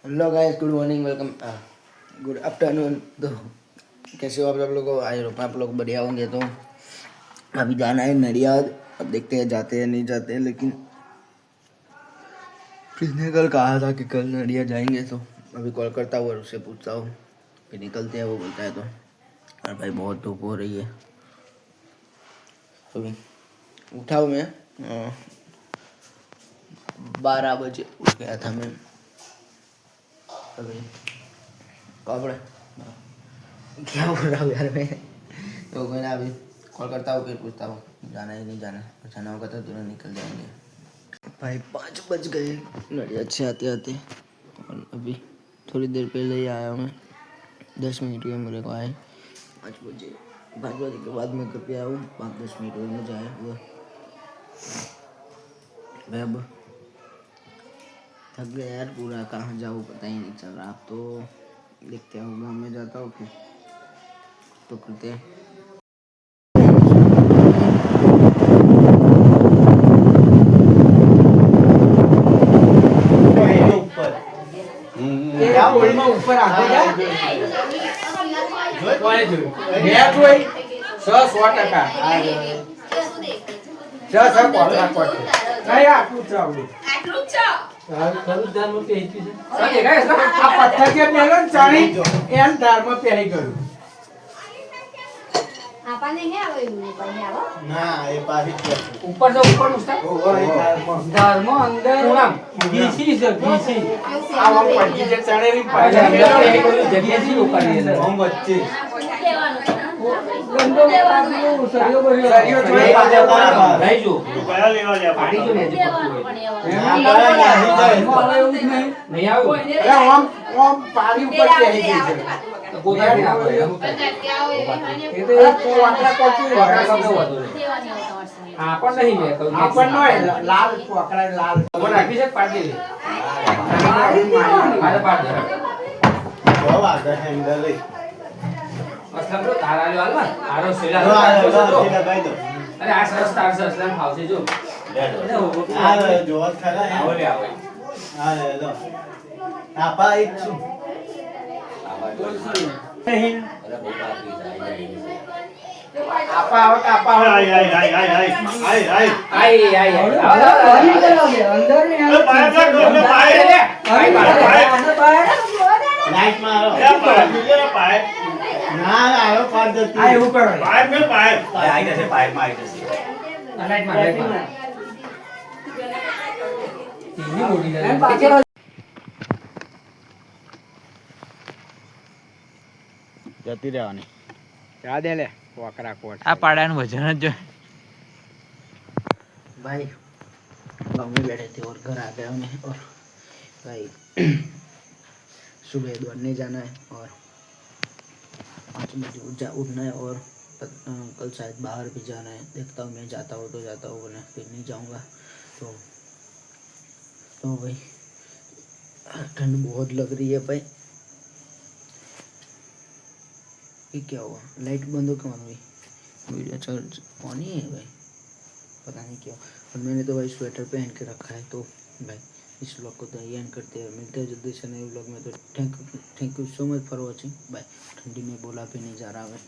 Hello guys, good morning, welcome, good afternoon. तो कैसे हो आप लोग? आई होप आप लोग बढ़िया होंगे। तो अभी जाना है नडियाद। अब देखते हैं जाते हैं नहीं जाते हैं, लेकिन किसने कल कहा था कि कल नडियाद जाएंगे, तो अभी कॉल करता हूँ और उससे पूछता हूँ कि निकलते हैं। वो बोलता है तो। और भाई बहुत धूप हो रही है। अभी उठा हूँ मैं 12 बजे उठ गया था मैं। अभी कपड़े क्या बोल रहा हूँ यार मैं। तो मैं ना अभी कॉल करता हूँ, फिर पूछता हूँ जाना है नहीं जाना। जाना होगा तो तुरंत निकल जाएंगे। भाई 5 बज गए नडियाद से आते आते। और अभी थोड़ी देर पहले ही आया हूँ मैं। 10 मिनट हुए मेरे को आए। 5 बजे के बाद मैं घर पे आया हूँ। 5-10 मिनट हुए मुझे आया हुआ। मैं अब थक गया यार पूरा। कहाँ जाऊँ पता ही नहीं चल रहा। अब तो देखते हैं, गाँव में जाता हूँ फिर तो करते हैं। क्या बोल में ऊपर आ गया कोई जो मैं कोई 100% જા કોટલા કોટ નહીં આટલું જ આવું ખરું દારમાં પહેરી છે સર દેખાય છે આ પથ્થર કે મેલો ચાણી એમ દારમાં પહેરી ગયું આપને હે આવે નહીં આવો ના એ પાછી ઉપર જો ઉપર મુસ્તા દારમાં અંદર કોણામ બીસી છે બીસી આવા પડી જે ચણેલી પાછી મેલો એ કોઈ જગ્યાથી ઉપાડી છે હમ વચ્ચે ગંદો પાછું સરિયો ભર્યો સરિયો થોડી પાછા લઈ જો તું કયા લેવા લે પાડી જો ને જે નહીં આવ્યું અરે ઓમ પાડી ઉપર પહેરી ગઈ છે તો ગોદા ના પડે હું એ તો એક વાકડા કોચી વાકડા શબ્દ વધુ આ પણ નહીં મે કહું આ પણ નો લાલ વાકડા લાલ મને આપી છે પાડી મારે પાડ દે બહુ આગળ હેન્ડલ લઈ અસલમ રો તારા લે વાલ આરો સેલા લગાઈ દો અરે આ સરસ તાર છે અસલમ ફાવશે જો આ જોત ખરા આવો લે આવો આ લે દો આપા એક છું નહીં અરે બહુ બાકી આપા આવો આપા આઈ અંદર ને લાઈટ માં પાય ના આયો પાડ દે આ એવું કરો પાઇપ મે પાઇપ આઈ જશે પાઇપ માં આવી જશે લાઈટ માં ટીવી મોડી જાય પાછળ જતી રહેવાની જા દે લે વાકરા કોટ આ પાડાનું વજન જ भाई गाँव में बैठे थे और घर आ गए हमने। और भाई सुबह दौड़ने जाना है और 5 बजे उठना है। और कल शायद बाहर भी जाना है। देखता हूँ, मैं जाता हूँ तो जाता हूँ, वरना फिर नहीं जाऊँगा। तो भाई ठंड बहुत लग रही है भाई। ये क्या हुआ? लाइट बंद हो क्यों भाई? वीडियो चल ऑन ही है भाई, पता नहीं क्यों। और मैंने तो भाई स्वेटर पहन के रखा है। तो भाई इस व्लॉग को तो एंड करते हैं। मिलते हैं जल्दी से नए व्लॉग में। तो thank you so much for watching. Bye. ठंडी में बोला भी नहीं जा रहा है।